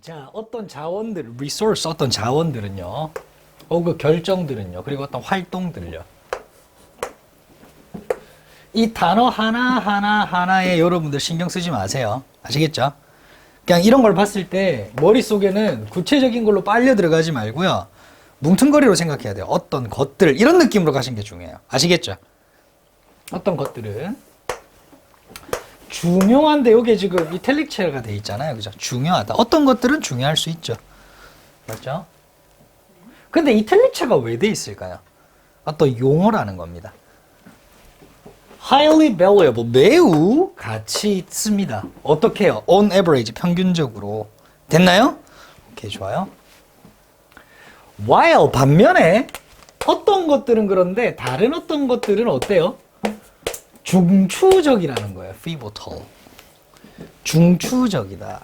자, 어떤 자원들, resource, 어떤 자원들은요, 그 결정들은요, 그리고 어떤 활동들요. 이 단어 하나하나에 여러분들 신경 쓰지 마세요. 아시겠죠? 그냥 이런 걸 봤을 때 머릿속에는 구체적인 걸로 빨려 들어가지 말고요. 뭉퉁거리로 생각해야 돼요. 어떤 것들, 이런 느낌으로 가시는 게 중요해요. 아시겠죠? 어떤 것들은 중요한데 여기 지금 이탈릭체가 돼 있잖아요. 그죠? 중요하다. 어떤 것들은 중요할 수 있죠. 맞죠? 근데 이탈릭체가 왜 돼 있을까요? 어떤 용어라는 겁니다. highly valuable, 매우 가치 있습니다. 어떻게 해요? on average, 평균적으로. 됐나요? 오케이, 좋아요. while, 반면에 어떤 것들은 그런데 다른 어떤 것들은 어때요? 중추적이라는 거예요. pivotal. 중추적이다.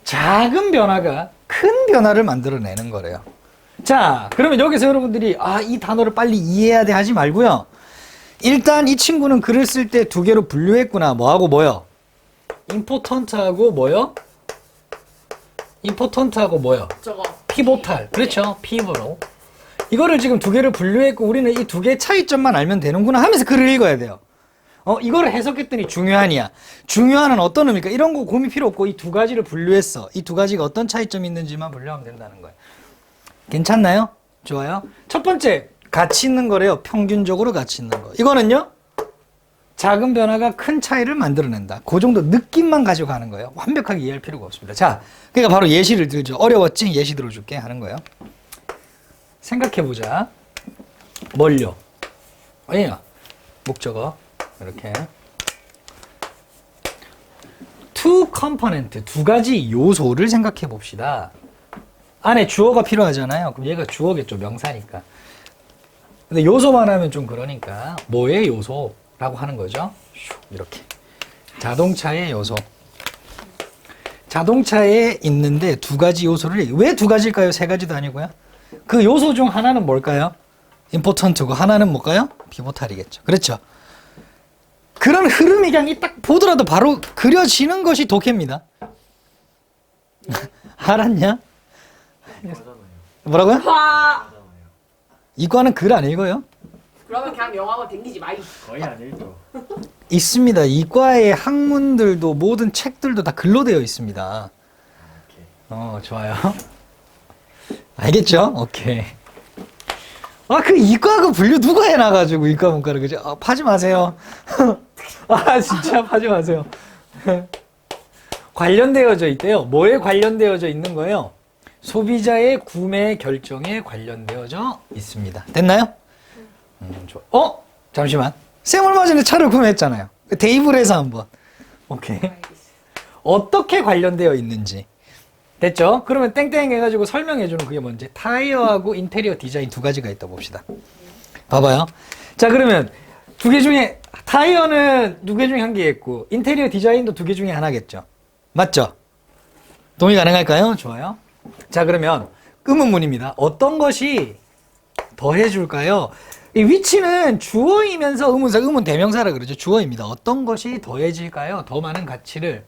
작은 변화가 큰 변화를 만들어내는 거래요. 자, 그러면 여기서 여러분들이 이 단어를 빨리 이해해야 돼 하지 말고요. 일단 이 친구는 글을 쓸 때 두 개로 분류했구나. 뭐하고 뭐요? important하고 뭐요? important하고 뭐요? 저거 pivotal. 그렇죠. pivotal. 이거를 지금 두 개를 분류했고 우리는 이 두 개의 차이점만 알면 되는구나 하면서 글을 읽어야 돼요. 이거를 해석했더니 중요한이야. 중요한은 어떤 의미일까? 이런 거 고민 필요 없고 이 두 가지를 분류했어. 이 두 가지가 어떤 차이점이 있는지만 분류하면 된다는 거예요. 괜찮나요? 좋아요. 첫 번째, 가치 있는 거래요. 평균적으로 가치 있는 거. 이거는요, 작은 변화가 큰 차이를 만들어낸다. 그 정도 느낌만 가지고 가는 거예요. 완벽하게 이해할 필요가 없습니다. 자, 그러니까 바로 예시를 들죠. 어려웠지? 예시 들어줄게 하는 거예요. 생각해보자. 뭘요? 아니야. 목적어. 이렇게. two component, 두 가지 요소를 생각해 봅시다. 안에 주어가 필요하잖아요. 그럼 얘가 주어겠죠. 명사니까. 근데 요소만 하면 좀 그러니까 뭐의 요소라고 하는 거죠. 이렇게. 자동차의 요소. 자동차에 있는데 두 가지 요소를 왜 두 가지일까요? 세 가지도 아니고요. 그 요소 중 하나는 뭘까요? 임포턴트고 하나는 뭘까요? 피보탈이겠죠. 그렇죠. 그런 흐름이 그냥 딱 보더라도 바로 그려지는 것이 독해입니다. 알았냐? 뭐라고요? 와 이과는 글 안 읽어요? 그러면 그냥 영화만 댕기지 마이. 거의 안 읽죠. 있습니다. 이과의 학문들도 모든 책들도 다 글로 되어 있습니다. 좋아요. 알겠죠? 오케이. 그 이과 그 분류 누가 해놔가지고 이과 문과를 그죠? 파지 마세요. 진짜 파지 마세요. 관련되어져 있대요. 뭐에 관련되어져 있는 거예요? 소비자의 구매 결정에 관련되어져 있습니다. 됐나요? 좋아. 잠시만. 쌤 얼마 전에 차를 구매했잖아요. 대입을 해서 한번. 오케이. 어떻게 관련되어 있는지. 됐죠? 그러면 땡땡 해가지고 설명해주는 그게 뭔지. 타이어하고 인테리어 디자인 두 가지가 있다 봅시다. 봐봐요. 자, 그러면 두 개 중에, 타이어는 두 개 중에 한 개겠고, 인테리어 디자인도 두 개 중에 하나겠죠? 맞죠? 동의 가능할까요? 좋아요. 자, 그러면 의문문입니다. 어떤 것이 더해줄까요? 이 위치는 주어이면서 의문사, 의문 대명사라 그러죠. 주어입니다. 어떤 것이 더해질까요? 더 많은 가치를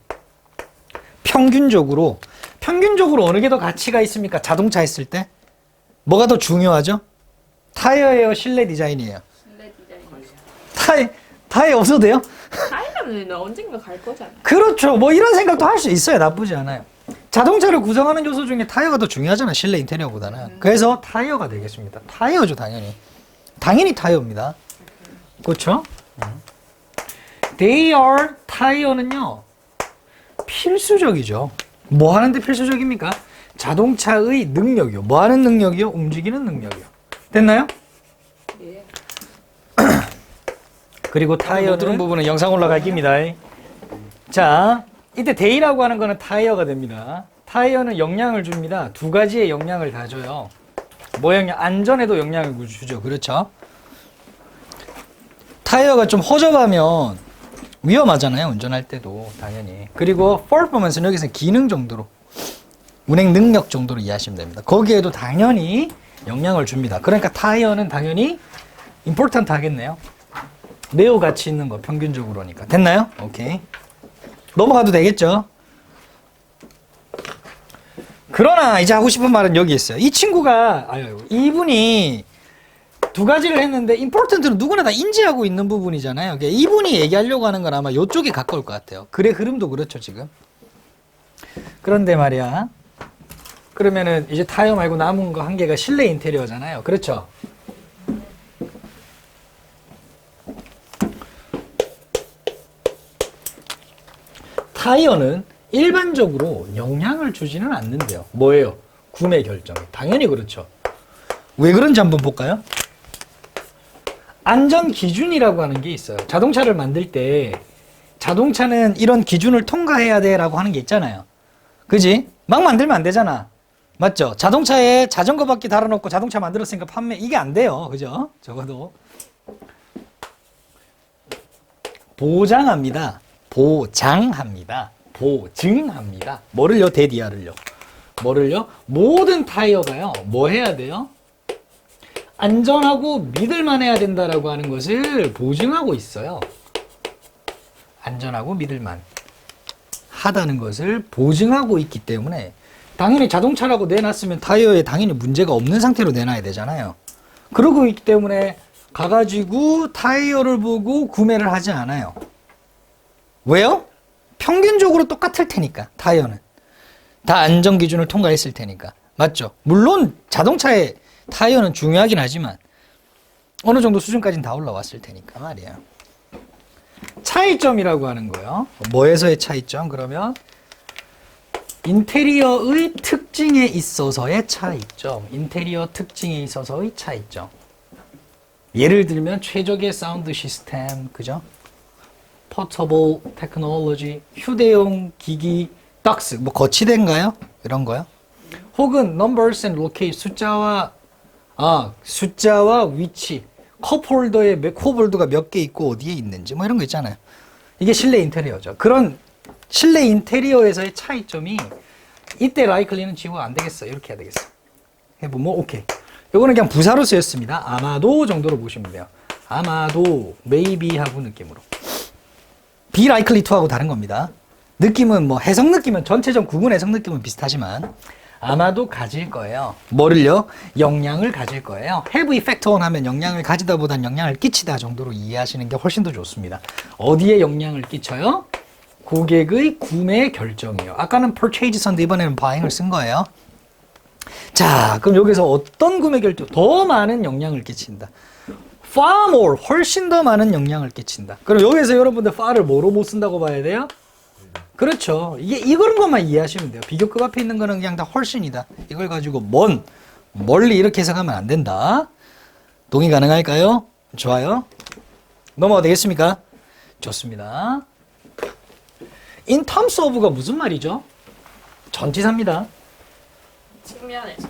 평균적으로 어느 게 더 가치가 있습니까? 자동차 했을 때 뭐가 더 중요하죠? 타이어예요, 실내 디자인이에요? 실내 디자인. 타이어 없어도 돼요? 타이어는 언젠가 갈 거잖아. 그렇죠. 뭐 이런 생각도 할 수 있어요. 나쁘지 않아요. 자동차를 구성하는 요소 중에 타이어가 더 중요하잖아. 실내 인테리어보다는. 그래서 타이어가 되겠습니다. 타이어죠, 당연히. 당연히 타이어입니다. 그렇죠? They are 타이어는요. 필수적이죠. 뭐 하는데 필수적입니까? 자동차의 능력이요. 뭐 하는 능력이요? 움직이는 능력이요. 됐나요? 예. 그리고 타이어 들은 부분은 영상 올라갈 겁니다. 자, 이때 데이라고 하는 거는 타이어가 됩니다. 타이어는 영향을 줍니다. 두 가지의 영향을 다 줘요. 뭐 영향? 안전에도 영향을 주죠. 그렇죠? 타이어가 좀 허접하면 위험하잖아요. 운전할 때도 당연히. 그리고 performance는 여기서 기능 정도로, 운행 능력 정도로 이해하시면 됩니다. 거기에도 당연히 영향을 줍니다. 그러니까 타이어는 당연히 important 하겠네요. 매우 가치 있는 거 평균적으로니까. 됐나요? 오케이. 넘어가도 되겠죠? 그러나 이제 하고 싶은 말은 여기 있어요. 이 친구가, 이분이 두 가지를 했는데, important는 누구나 다 인지하고 있는 부분이잖아요. 그러니까 이분이 얘기하려고 하는 건 아마 이쪽에 가까울 것 같아요. 글의 흐름도 그렇죠, 지금. 그런데 말이야. 그러면은 이제 타이어 말고 남은 거 한 개가 실내 인테리어잖아요. 그렇죠? 타이어는 일반적으로 영향을 주지는 않는데요. 뭐예요? 구매 결정에. 당연히 그렇죠. 왜 그런지 한번 볼까요? 안전 기준이라고 하는 게 있어요. 자동차를 만들 때 자동차는 이런 기준을 통과해야 돼라고 하는 게 있잖아요. 그지? 막 만들면 안 되잖아. 맞죠? 자동차에 자전거 바퀴 달아놓고 자동차 만들었으니까 판매, 이게 안 돼요. 그죠? 적어도. 보장합니다. 보장합니다. 보증합니다. 뭐를요? 대디아를요. 뭐를요? 모든 타이어가요. 뭐 해야 돼요? 안전하고 믿을만 해야 된다라고 하는 것을 보증하고 있어요. 안전하고 믿을만 하다는 것을 보증하고 있기 때문에 당연히 자동차라고 내놨으면 타이어에 당연히 문제가 없는 상태로 내놔야 되잖아요. 그러고 있기 때문에 가가지고 타이어를 보고 구매를 하지 않아요. 왜요? 평균적으로 똑같을 테니까. 타이어는 다 안전 기준을 통과했을 테니까. 맞죠? 물론 자동차의 타이어는 중요하긴 하지만 어느 정도 수준까지는 다 올라왔을 테니까 말이에요. 차이점이라고 하는 거요. 뭐에서의 차이점? 그러면 인테리어의 특징에 있어서의 차이점. 인테리어 특징에 있어서의 차이점. 예를 들면 최적의 사운드 시스템, 그죠? 포터블 테크놀로지, 휴대용 기기, 덕스, 뭐 거치대인가요? 이런 거요? 혹은 numbers and location, 숫자와 위치, 컵홀더에 컵홀더가 몇 개 있고 어디에 있는지 뭐 이런 거 있잖아요. 이게 실내 인테리어죠. 그런 실내 인테리어에서의 차이점이 이때 likely는 지우면 안 되겠어. 이렇게 해야 되겠어. 해보면 오케이. 요거는 그냥 부사로 쓰였습니다. 아마도 정도로 보시면 돼요. 아마도, maybe 하고 느낌으로. be likely to하고 다른 겁니다. 느낌은 뭐 해석 느낌은 전체적 구분 해석 느낌은 비슷하지만 아마도 가질 거예요. 뭐를요? 영향을 가질 거예요. have effect on 하면 영향을 가지다 보단 영향을 끼치다 정도로 이해하시는 게 훨씬 더 좋습니다. 어디에 영향을 끼쳐요? 고객의 구매 결정이에요. 아까는 purchases인데 이번에는 buying을 쓴 거예요. 자, 그럼 여기서 어떤 구매 결정? 더 많은 영향을 끼친다. far more, 훨씬 더 많은 영향을 끼친다. 그럼 여기서 여러분들 far를 뭐로 못 쓴다고 봐야 돼요? 그렇죠. 이런 것만 이해하시면 돼요. 비교급 앞에 있는 거는 그냥 다 훨씬이다. 이걸 가지고 멀리 이렇게 해석하면 안 된다. 동의 가능할까요? 좋아요. 넘어가 되겠습니까? 좋습니다. in terms of가 무슨 말이죠? 전치사입니다. 측면에서.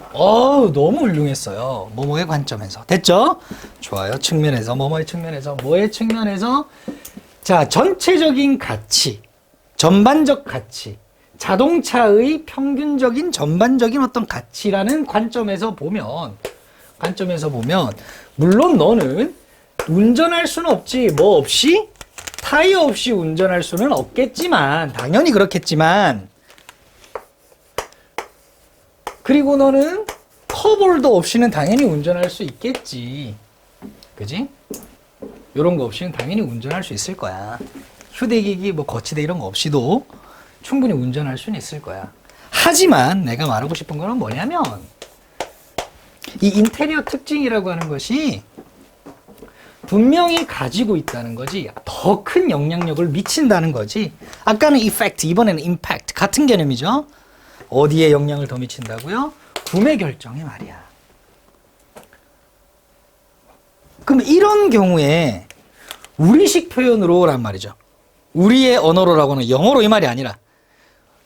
너무 훌륭했어요. 뭐뭐의 관점에서. 됐죠? 좋아요. 측면에서, 뭐뭐의 측면에서, 뭐의 측면에서. 자, 전체적인 가치, 전반적 가치, 자동차의 평균적인 전반적인 어떤 가치라는 관점에서 보면, 물론 너는 운전할 수는 없지. 뭐 없이? 타이어 없이 운전할 수는 없겠지만, 당연히 그렇겠지만, 그리고 너는 컵홀더 없이는 당연히 운전할 수 있겠지. 그지? 이런 거 없이는 당연히 운전할 수 있을 거야. 휴대기기, 뭐 거치대 이런 거 없이도 충분히 운전할 수는 있을 거야. 하지만 내가 말하고 싶은 거는 뭐냐면 이 인테리어 특징이라고 하는 것이 분명히 가지고 있다는 거지 더 큰 영향력을 미친다는 거지. 아까는 effect, 이번에는 impact 같은 개념이죠. 어디에 영향을 더 미친다고요? 구매 결정에 말이야. 그럼 이런 경우에 우리식 표현으로란 말이죠. 우리의 언어로라고는 영어로 이 말이 아니라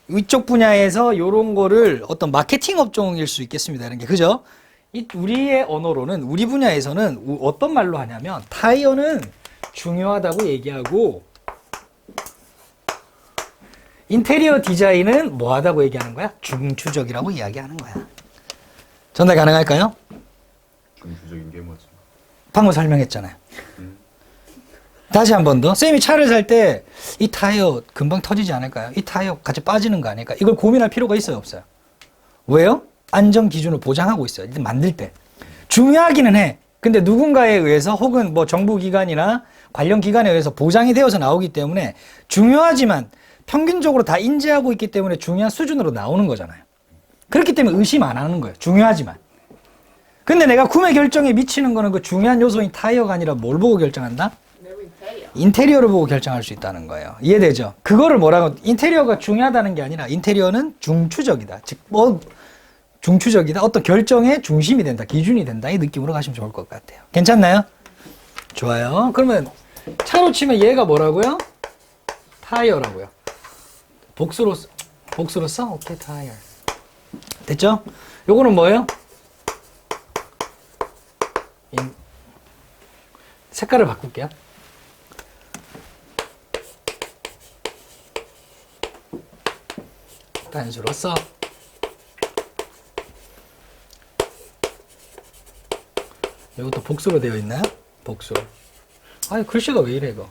이쪽 분야에서 이런 거를 어떤 마케팅 업종일 수 있겠습니다. 이런 게 그죠? 우리의 언어로는 우리 분야에서는 어떤 말로 하냐면 타이어는 중요하다고 얘기하고 인테리어 디자인은 뭐하다고 얘기하는 거야? 중추적이라고 이야기하는 거야. 전달 가능할까요? 중추적인 게 뭐지? 방금 설명했잖아요. 다시 한 번 더. 쌤이 차를 살 때 이 타이어 금방 터지지 않을까요? 이 타이어 같이 빠지는 거 아닐까? 이걸 고민할 필요가 있어요, 없어요? 왜요? 안전 기준을 보장하고 있어요. 일단 만들 때. 중요하기는 해. 근데 누군가에 의해서 혹은 뭐 정부기관이나 관련 기관에 의해서 보장이 되어서 나오기 때문에 중요하지만 평균적으로 다 인지하고 있기 때문에 중요한 수준으로 나오는 거잖아요. 그렇기 때문에 의심 안 하는 거예요. 중요하지만. 근데 내가 구매 결정에 미치는 거는 그 중요한 요소인 타이어가 아니라 뭘 보고 결정한다? 내부 인테리어. 인테리어를 보고 결정할 수 있다는 거예요. 이해되죠? 그거를 뭐라고, 인테리어가 중요하다는 게 아니라 인테리어는 중추적이다. 즉, 중추적이다. 어떤 결정의 중심이 된다. 기준이 된다. 이 느낌으로 가시면 좋을 것 같아요. 괜찮나요? 좋아요. 그러면 차로 치면 얘가 뭐라고요? 타이어라고요. 복수로 써? 오케이, 타이어. 됐죠? 요거는 뭐예요? 색깔을 바꿀게요. 단수로 써. 이것도 복수로 되어 있나요? 복수로. 아니, 글씨가 왜 이래, 이거.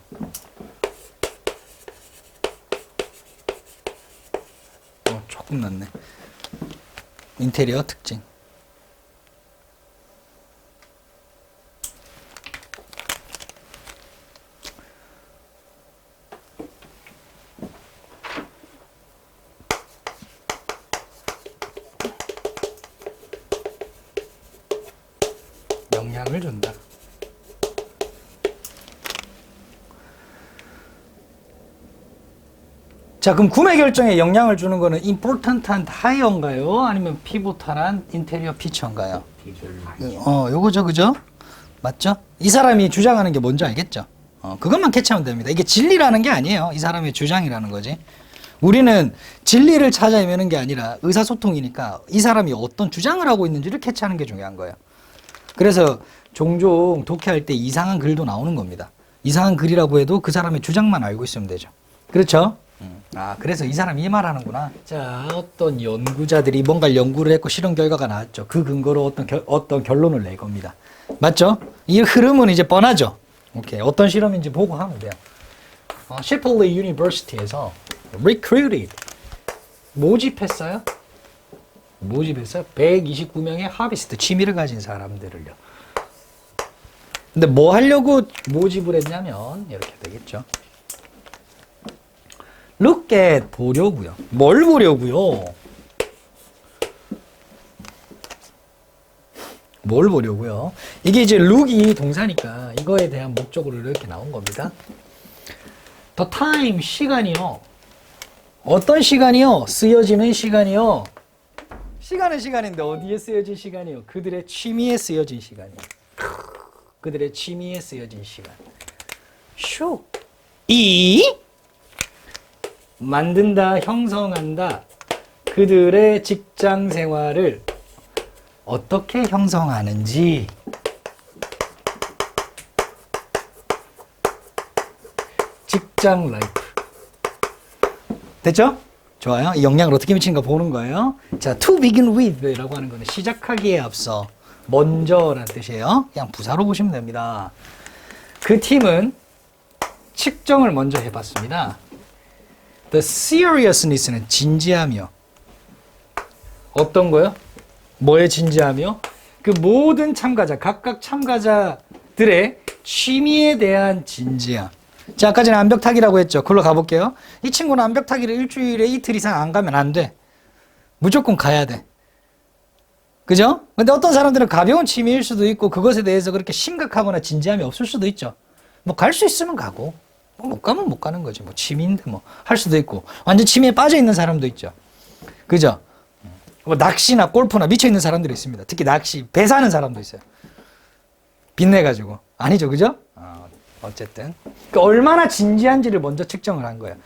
조금 낫네. 인테리어 특징. 영향을 준다. 자, 그럼 구매 결정에 영향을 주는 거는 important한 higher인가요? 아니면 pivotal한 인테리어 피처인가요? 요거죠, 그죠? 맞죠? 이 사람이 주장하는 게 뭔지 알겠죠? 그것만 캐치하면 됩니다. 이게 진리라는 게 아니에요. 이 사람의 주장이라는 거지. 우리는 진리를 찾아 헤매는 게 아니라 의사소통이니까 이 사람이 어떤 주장을 하고 있는지를 캐치하는 게 중요한 거예요. 그래서 종종 독해할 때 이상한 글도 나오는 겁니다. 이상한 글이라고 해도 그 사람의 주장만 알고 있으면 되죠. 그렇죠? 그래서 이 사람이 이 말하는구나. 자, 어떤 연구자들이 뭔가 연구를 했고 실험 결과가 나왔죠. 그 근거로 어떤 결론을 낼 겁니다. 맞죠? 이 흐름은 이제 뻔하죠. 오케이. 어떤 실험인지 보고 하면 돼요. Shipley University에서 recruited 모집했어요. 129명의 하비스트 취미를 가진 사람들을요. 근데 뭐 하려고 모집을 했냐면 이렇게 되겠죠. Look at 보려고요. 뭘 보려고요? 뭘 보려고요? 이게 이제 look이 동사니까 이거에 대한 목적으로 이렇게 나온 겁니다. The time 시간이요. 어떤 시간이요? 쓰여지는 시간이요. 시간은 시간인데 어디에 쓰여진 시간이요? 그들의 취미에 쓰여진 시간이요. 그들의 취미에 쓰여진 시간. 쇼. 이 만든다, 형성한다. 그들의 직장 생활을 어떻게 형성하는지 직장 라이프. 됐죠? 좋아요. 이 영향을 어떻게 미치는가 보는 거예요. 자, to begin with 라고 하는 거는 시작하기에 앞서, 먼저라는 뜻이에요. 그냥 부사로 보시면 됩니다. 그 팀은 측정을 먼저 해봤습니다. The seriousness는 진지하며. 어떤 거요? 뭐에 진지하며? 그 모든 참가자, 각각 참가자들의 취미에 대한 진지함. 자, 아까 전에 암벽타기라고 했죠. 그걸로 가볼게요. 이 친구는 암벽타기를 일주일에 이틀 이상 안 가면 안 돼. 무조건 가야 돼. 그죠? 근데 어떤 사람들은 가벼운 취미일 수도 있고 그것에 대해서 그렇게 심각하거나 진지함이 없을 수도 있죠. 뭐 갈 수 있으면 가고 뭐 못 가면 못 가는 거지. 뭐 취미인데 뭐 할 수도 있고 완전 취미에 빠져 있는 사람도 있죠. 그죠? 뭐 낚시나 골프나 미쳐 있는 사람들이 있습니다. 특히 낚시, 배 사는 사람도 있어요. 빚내가지고. 아니죠, 그죠? 어쨌든 그러니까 얼마나 진지한지를 먼저 측정을 한 거예요.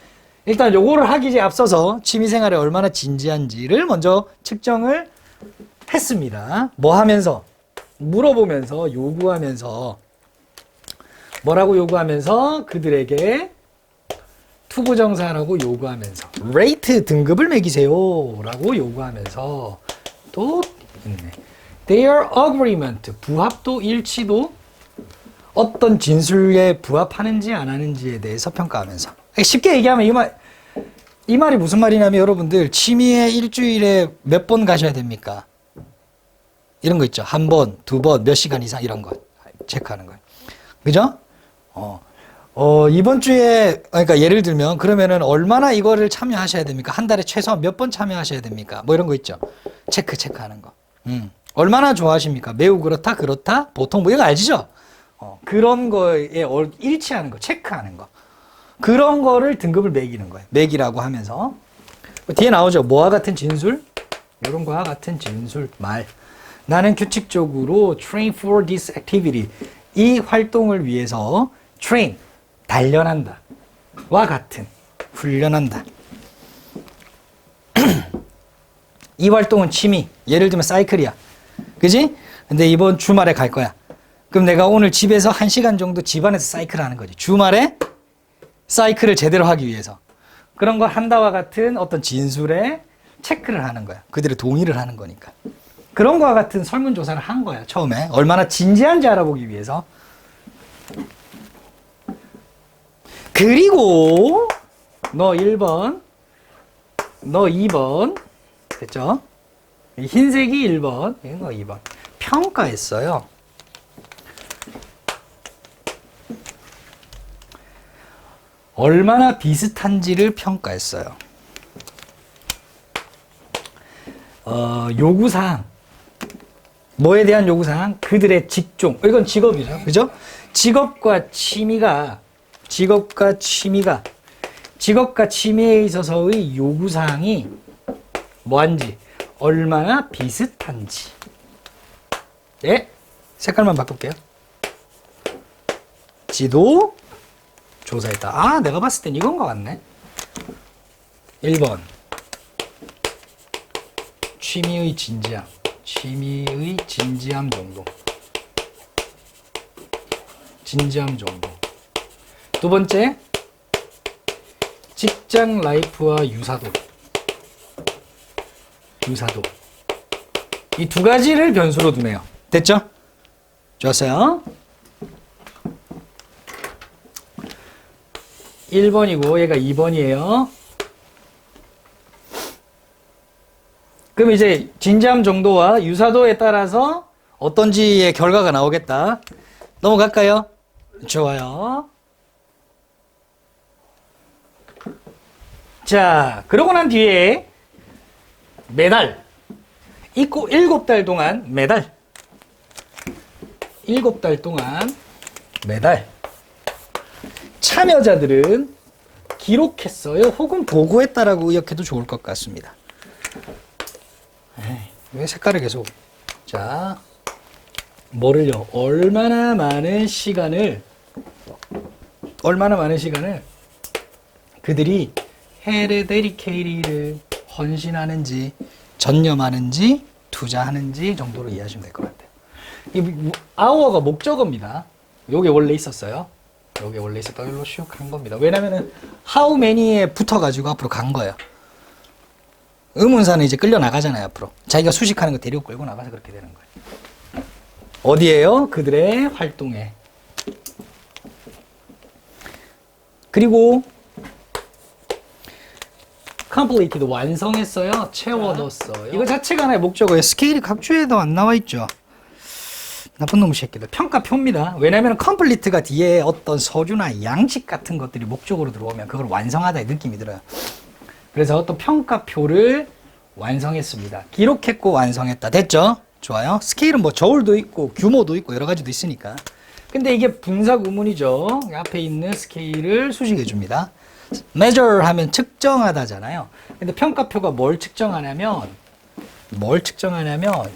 일단 요거를 하기에 앞서서 취미생활에 얼마나 진지한지를 먼저 측정을 했습니다. 뭐 하면서? 물어보면서, 요구하면서. 뭐라고 요구하면서? 그들에게 투부정사라고 요구하면서, 레이트 등급을 매기세요 라고 요구하면서 또 있네. Their agreement, 부합도 일치도 어떤 진술에 부합하는지 안 하는지에 대해서 평가하면서. 쉽게 얘기하면 이 말이 무슨 말이냐면 여러분들 취미에 일주일에 몇 번 가셔야 됩니까? 이런 거 있죠. 한 번, 두 번, 몇 시간 이상 이런 거 체크하는 거예요. 그죠? 이번 주에 그러니까 예를 들면 그러면은 얼마나 이거를 참여하셔야 됩니까? 한 달에 최소한 몇 번 참여하셔야 됩니까? 뭐 이런 거 있죠. 체크하는 거. 얼마나 좋아하십니까? 매우 그렇다, 그렇다, 보통 뭐 이거 알지죠? 그런 거에 일치하는 거, 체크하는 거. 그런 거를 등급을 매기는 거예요. 매기라고 하면서 뒤에 나오죠. 뭐와 같은 진술? 이런 거와 같은 진술 말. 나는 규칙적으로 train for this activity. 이 활동을 위해서 train, 단련한다. 와 같은, 훈련한다. 이 활동은 취미. 예를 들면 사이클이야. 그지? 근데 이번 주말에 갈 거야. 그럼 내가 오늘 집에서 1시간 정도 집안에서 사이클 하는 거지. 주말에 사이클을 제대로 하기 위해서. 그런 걸 한다와 같은 어떤 진술에 체크를 하는 거야. 그들의 동의를 하는 거니까. 그런 거와 같은 설문조사를 한 거야, 처음에. 얼마나 진지한지 알아보기 위해서. 그리고 너 1번, 너 2번, 됐죠? 흰색이 1번, 이거 2번. 평가했어요. 얼마나 비슷한지를 평가했어요. 요구사항. 뭐에 대한 요구사항? 그들의 직종. 이건 직업이죠. 그죠? 직업과 취미에 있어서의 요구사항이 뭐한지, 얼마나 비슷한지. 예? 색깔만 바꿀게요. 지도 조사했다. 아, 내가 봤을 땐 이건 것 같네. 1번. 취미의 진지함 정도. 두 번째, 직장 라이프와 유사도. 이 두 가지를 변수로 두네요. 됐죠? 좋았어요. 1번이고 얘가 2번이에요. 그럼 이제 진지함 정도와 유사도에 따라서 어떤지의 결과가 나오겠다. 넘어갈까요? 좋아요. 자, 그러고 난 뒤에 매달 7달 동안 매달 7달 동안 매달 참여자들은 기록했어요. 혹은 보고했다라고 의역해도 좋을 것 같습니다. 왜 색깔을 계속. 자, 뭐를요? 얼마나 많은 시간을 그들이 해를 데디케이트를 헌신하는지, 전념하는지, 투자하는지 정도로 이해하시면 될 것 같아요. 이 아워가 목적어입니다. 요게 원래 있었어요. 요게 원래 있었다. 일로 슉 한 겁니다. 왜냐면은 how many에 붙어가지고 앞으로 간 거예요. 의문사는 이제 끌려 나가잖아요, 앞으로. 자기가 수식하는 거 데리고 끌고 나가서 그렇게 되는 거예요. 어디에요? 그들의 활동에. 그리고 completed, 완성했어요. 채워뒀어요. 이거 자체가 하나의 목적어예요. 스케일이 각주에도 안 나와 있죠. 나쁜 놈의 새끼들. 평가표입니다. 왜냐하면 complete가 뒤에 어떤 서류나 양식 같은 것들이 목적으로 들어오면 그걸 완성하다의 느낌이 들어요. 그래서 또 평가표를 완성했습니다. 기록했고 완성했다. 됐죠? 좋아요. 스케일은 뭐 저울도 있고 규모도 있고 여러 가지도 있으니까. 근데 이게 분사구문이죠. 앞에 있는 스케일을 수식해 줍니다. measure 하면 측정하다잖아요. 근데 평가표가 뭘 측정하냐면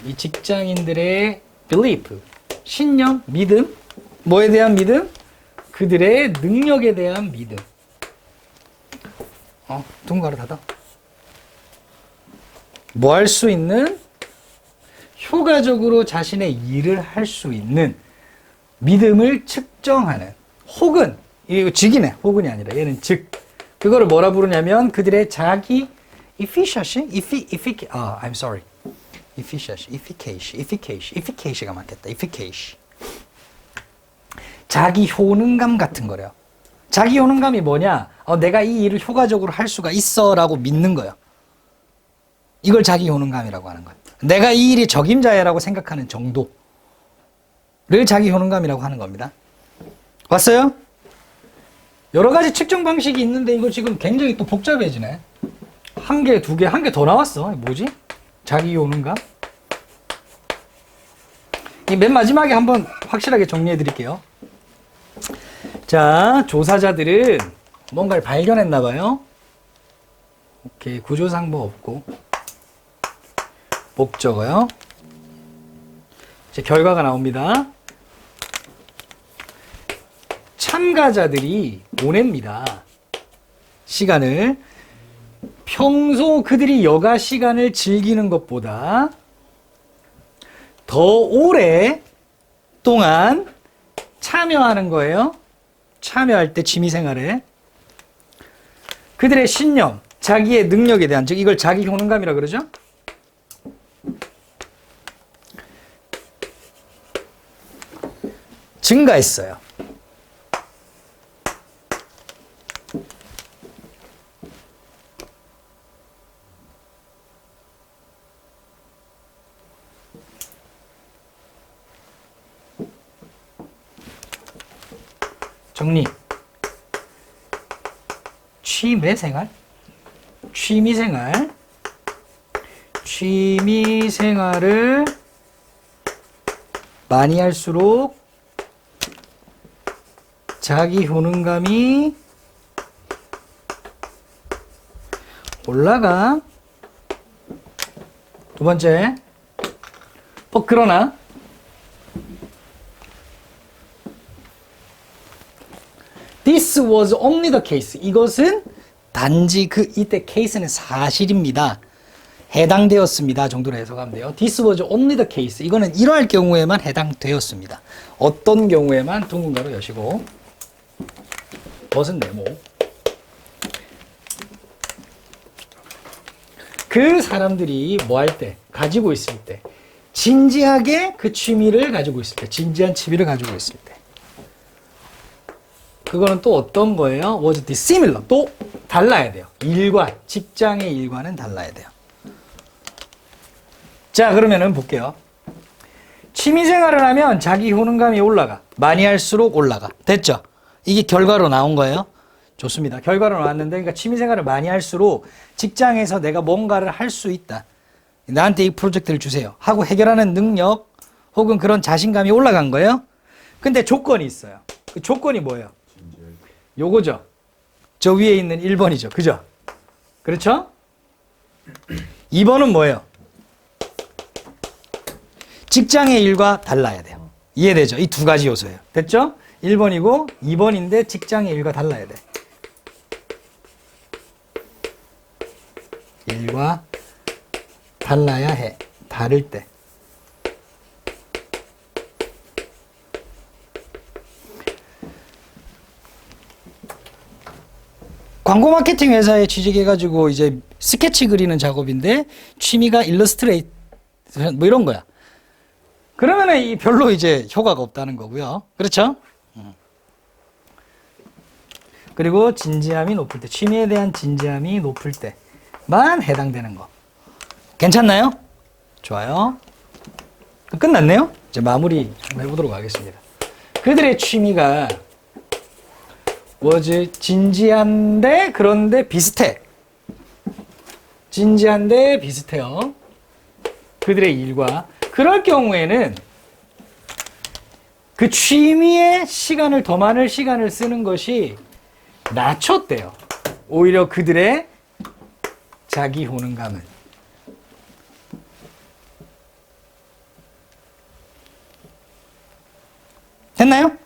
이 직장인들의 belief, 신념, 믿음. 뭐에 대한 믿음? 그들의 능력에 대한 믿음. 둥가로 닫아. 뭐 할 수 있는? 효과적으로 자신의 일을 할 수 있는 믿음을 측정하는. 혹은, 이거 즉이네. 혹은이 아니라 얘는 즉. 그거를 뭐라 부르냐면 그들의 자기 efficacy가 맞겠다. efficacy. 자기 효능감 같은 거래요. 자기 효능감이 뭐냐? 내가 이 일을 효과적으로 할 수가 있어 라고 믿는 거예요. 이걸 자기 효능감이라고 하는 거예요. 내가 이 일이 적임자야라고 생각하는 정도를 자기 효능감이라고 하는 겁니다. 왔어요? 여러 가지 측정 방식이 있는데 이거 지금 굉장히 또 복잡해지네. 한 개, 두 개, 한 개 더 나왔어. 뭐지? 자기 효능감? 맨 마지막에 한번 확실하게 정리해 드릴게요. 자, 조사자들은 뭔가를 발견했나 봐요. 오케이, 구조상 뭐 없고 목적어요. 이제 결과가 나옵니다. 참가자들이 보냅니다. 시간을 평소 그들이 여가 시간을 즐기는 것보다 더 오래 동안 참여하는 거예요. 참여할 때 취미생활에 그들의 신념, 자기의 능력에 대한, 즉 이걸 자기 효능감이라고 그러죠. 증가했어요. 정리. 취미생활? 취미생활을 많이 할수록 자기 효능감이 올라가. 두 번째. 그러나 This was only the case. 이것은 단지 이때 case는 사실입니다. 해당되었습니다. 정도로 해석하면 돼요. This was only the case. 이거는 이러할 경우에만 해당되었습니다. 어떤 경우에만 동문가로 여시고 벗은 네모. 그 사람들이 뭐 할 때, 가지고 있을 때, 진지하게 그 취미를 가지고 있을 때, 진지한 취미를 가지고 있을 때. 그거는 또 어떤 거예요? was dissimilar. 또 달라야 돼요. 일과, 직장의 일과는 달라야 돼요. 자, 그러면은 볼게요. 취미생활을 하면 자기 효능감이 올라가. 많이 할수록 올라가. 됐죠? 이게 결과로 나온 거예요. 좋습니다. 결과로 나왔는데, 그러니까 취미생활을 많이 할수록 직장에서 내가 뭔가를 할 수 있다. 나한테 이 프로젝트를 주세요. 하고 해결하는 능력 혹은 그런 자신감이 올라간 거예요. 근데 조건이 있어요. 그 조건이 뭐예요? 요거죠. 저 위에 있는 1번이죠. 그죠? 그렇죠? 2번은 뭐예요? 직장의 일과 달라야 돼요. 이해되죠? 이 두 가지 요소예요. 됐죠? 1번이고 2번인데 직장의 일과 달라야 돼. 일과 달라야 해. 다를 때. 광고 마케팅 회사에 취직해가지고 이제 스케치 그리는 작업인데 취미가 일러스트레이트 뭐 이런 거야. 그러면은 이 별로 이제 효과가 없다는 거고요. 그렇죠? 그리고 진지함이 높을 때, 취미에 대한 진지함이 높을 때만 해당되는 거. 괜찮나요? 좋아요. 끝났네요. 이제 마무리 한번 해보도록 하겠습니다. 그들의 취미가 뭐지? 진지한데 그런데 비슷해. 진지한데 비슷해요. 그들의 일과. 그럴 경우에는 그 취미에 시간을 더 많은 시간을 쓰는 것이 낮췄대요. 오히려 그들의 자기 효능감은. 됐나요?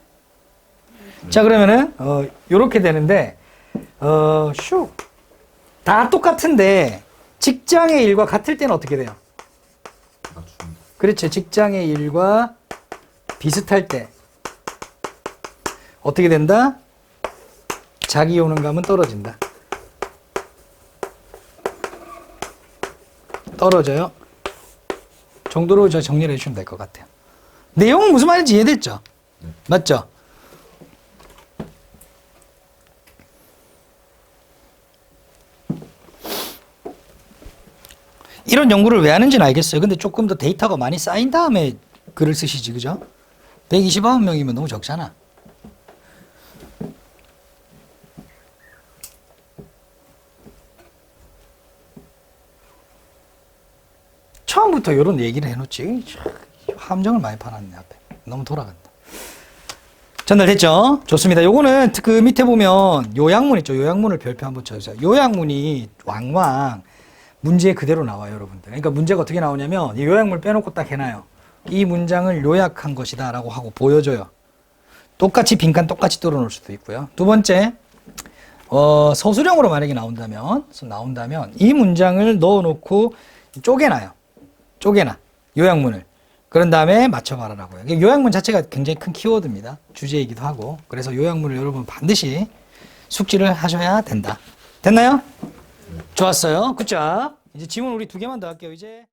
자, 그러면은 요렇게 되는데 다 똑같은데 직장의 일과 같을 때는 어떻게 돼요? 맞춤. 그렇죠. 직장의 일과 비슷할 때 어떻게 된다? 자기 효능감은 떨어진다. 떨어져요. 정도로 저 정리를 해주시면 될 것 같아요. 내용은 무슨 말인지 이해됐죠? 네. 맞죠? 이런 연구를 왜 하는지는 알겠어요. 근데 조금 더 데이터가 많이 쌓인 다음에 글을 쓰시지, 그죠? 129명이면 너무 적잖아. 처음부터 이런 얘기를 해놓지. 함정을 많이 파놨네, 앞에. 너무 돌아간다. 전달됐죠? 좋습니다. 요거는 그 밑에 보면 요약문 있죠? 요약문을 별표 한번 쳐주세요. 요약문이 왕왕 문제 그대로 나와요, 여러분들. 그러니까 문제가 어떻게 나오냐면 이 요약문을 빼놓고 딱 해놔요. 이 문장을 요약한 것이다 라고 하고 보여줘요. 똑같이 빈칸 똑같이 뚫어놓을 수도 있고요. 두 번째, 서술형으로 만약에 나온다면 이 문장을 넣어놓고 쪼개놔요. 쪼개놔. 요약문을. 그런 다음에 맞춰봐라라고 해요. 요약문 자체가 굉장히 큰 키워드입니다. 주제이기도 하고. 그래서 요약문을 여러분 반드시 숙지를 하셔야 된다. 됐나요? 좋았어요. 굿잡. 이제 지문 우리 2개만 더 할게요. 이제.